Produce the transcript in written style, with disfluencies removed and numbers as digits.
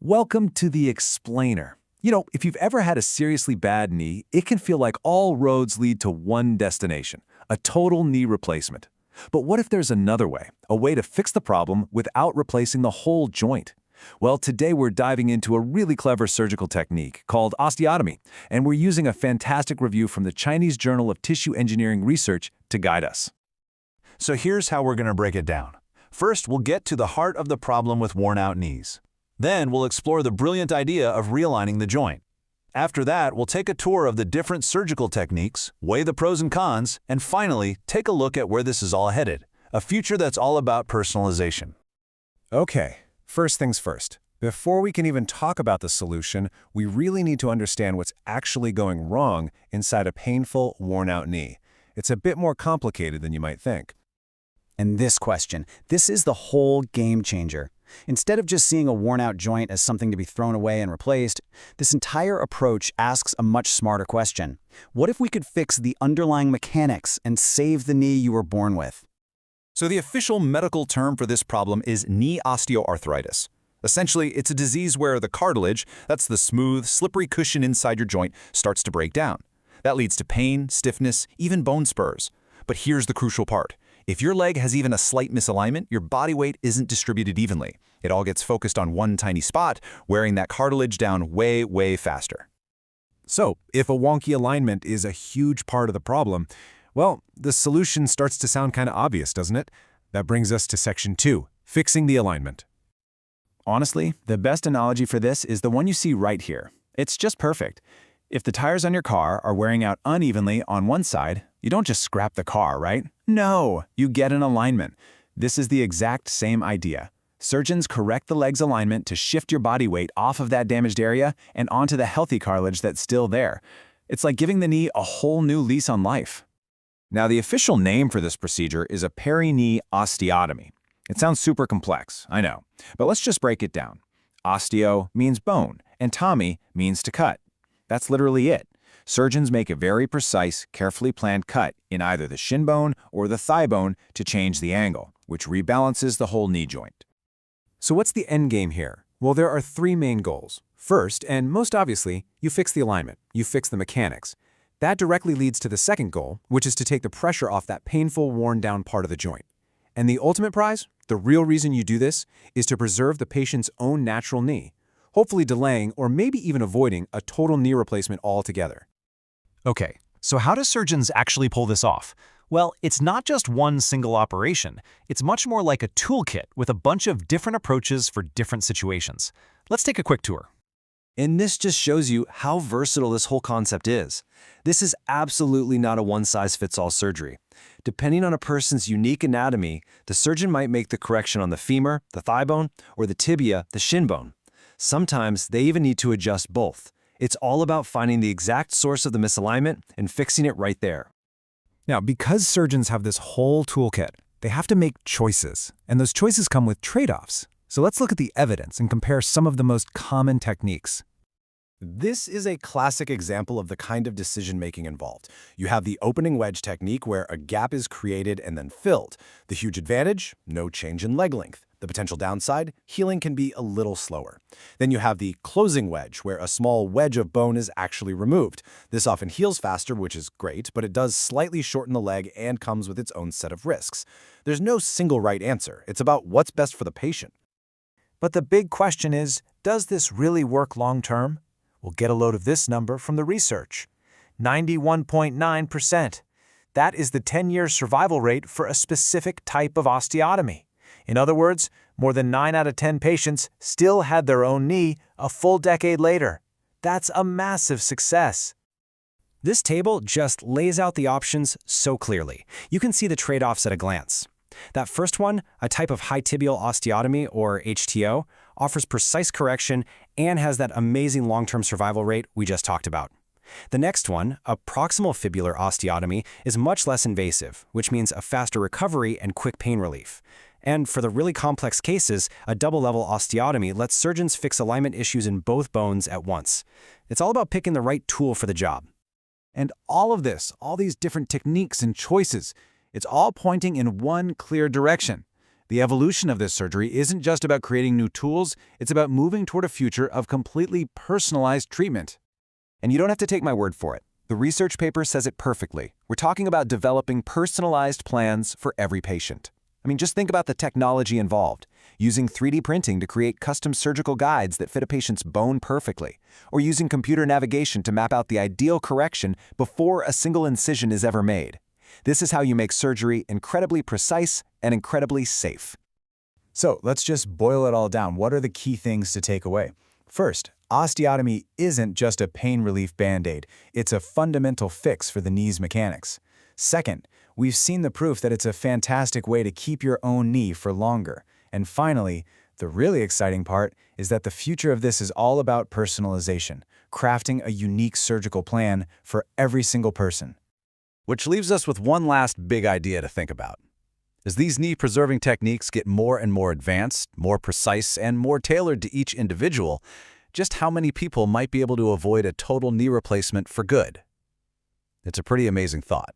Welcome to the Explainer. If you've ever had a seriously bad knee, it can feel like all roads lead to one destination, a total knee replacement. But what if there's another way, a way to fix the problem without replacing the whole joint? Well, today we're diving into a really clever surgical technique called osteotomy, and we're using a fantastic review from the Chinese Journal of Tissue Engineering Research to guide us. So here's how we're going to break it down. First, we'll get to the heart of the problem with worn-out knees. Then we'll explore the brilliant idea of realigning the joint. After that, we'll take a tour of the different surgical techniques, weigh the pros and cons, and finally, take a look at where this is all headed, a future that's all about personalization. Okay, first things first. Before we can even talk about the solution, we really need to understand what's actually going wrong inside a painful, worn-out knee. It's a bit more complicated than you might think. And this is the whole game changer. Instead of just seeing a worn-out joint as something to be thrown away and replaced, this entire approach asks a much smarter question. What if we could fix the underlying mechanics and save the knee you were born with? So the official medical term for this problem is knee osteoarthritis. Essentially, it's a disease where the cartilage, that's the smooth, slippery cushion inside your joint, starts to break down. That leads to pain, stiffness, even bone spurs. But here's the crucial part. If your leg has even a slight misalignment, your body weight isn't distributed evenly. It all gets focused on one tiny spot, wearing that cartilage down way, way faster. So, if a wonky alignment is a huge part of the problem, well, the solution starts to sound kind of obvious, doesn't it? That brings us to section 2, fixing the alignment. Honestly, the best analogy for this is the one you see right here. It's just perfect. If the tires on your car are wearing out unevenly on one side, you don't just scrap the car, right? No, you get an alignment. This is the exact same idea. Surgeons correct the leg's alignment to shift your body weight off of that damaged area and onto the healthy cartilage that's still there. It's like giving the knee a whole new lease on life. Now, the official name for this procedure is a peri-knee osteotomy. It sounds super complex, I know, but let's just break it down. Osteo means bone, and tomy means to cut. That's literally it. Surgeons make a very precise, carefully planned cut in either the shin bone or the thigh bone to change the angle, which rebalances the whole knee joint. So what's the end game here? Well, there are 3 main goals. First, and most obviously, you fix the alignment. You fix the mechanics. That directly leads to the second goal, which is to take the pressure off that painful, worn-down part of the joint. And the ultimate prize, the real reason you do this, is to preserve the patient's own natural knee, hopefully delaying or maybe even avoiding a total knee replacement altogether. Okay, so how do surgeons actually pull this off? Well, it's not just one single operation. It's much more like a toolkit with a bunch of different approaches for different situations. Let's take a quick tour. And this just shows you how versatile this whole concept is. This is absolutely not a one-size-fits-all surgery. Depending on a person's unique anatomy, the surgeon might make the correction on the femur, the thigh bone, or the tibia, the shin bone. Sometimes they even need to adjust both. It's all about finding the exact source of the misalignment and fixing it right there. Now, because surgeons have this whole toolkit, they have to make choices, and those choices come with trade-offs. So let's look at the evidence and compare some of the most common techniques. This is a classic example of the kind of decision-making involved. You have the opening wedge technique where a gap is created and then filled. The huge advantage, no change in leg length. The potential downside, healing can be a little slower. Then you have the closing wedge, where a small wedge of bone is actually removed. This often heals faster, which is great, but it does slightly shorten the leg and comes with its own set of risks. There's no single right answer. It's about what's best for the patient. But the big question is, does this really work long-term? We'll get a load of this number from the research. 91.9%. That is the 10-year survival rate for a specific type of osteotomy. In other words, more than 9 out of 10 patients still had their own knee a full decade later. That's a massive success. This table just lays out the options so clearly. You can see the trade-offs at a glance. That first one, a type of high tibial osteotomy, or HTO, offers precise correction and has that amazing long-term survival rate we just talked about. The next one, a proximal fibular osteotomy, is much less invasive, which means a faster recovery and quick pain relief. And for the really complex cases, a double-level osteotomy lets surgeons fix alignment issues in both bones at once. It's all about picking the right tool for the job. And all of this, all these different techniques and choices, it's all pointing in one clear direction. The evolution of this surgery isn't just about creating new tools, it's about moving toward a future of completely personalized treatment. And you don't have to take my word for it. The research paper says it perfectly. We're talking about developing personalized plans for every patient. I mean, just think about the technology involved. Using 3D printing to create custom surgical guides that fit a patient's bone perfectly, or using computer navigation to map out the ideal correction before a single incision is ever made. This is how you make surgery incredibly precise and incredibly safe. So let's just boil it all down. What are the key things to take away? First, osteotomy isn't just a pain relief band-aid. It's a fundamental fix for the knee's mechanics. Second, we've seen the proof that it's a fantastic way to keep your own knee for longer. And finally, the really exciting part is that the future of this is all about personalization, crafting a unique surgical plan for every single person. Which leaves us with one last big idea to think about. As these knee-preserving techniques get more and more advanced, more precise, and more tailored to each individual, just how many people might be able to avoid a total knee replacement for good? It's a pretty amazing thought.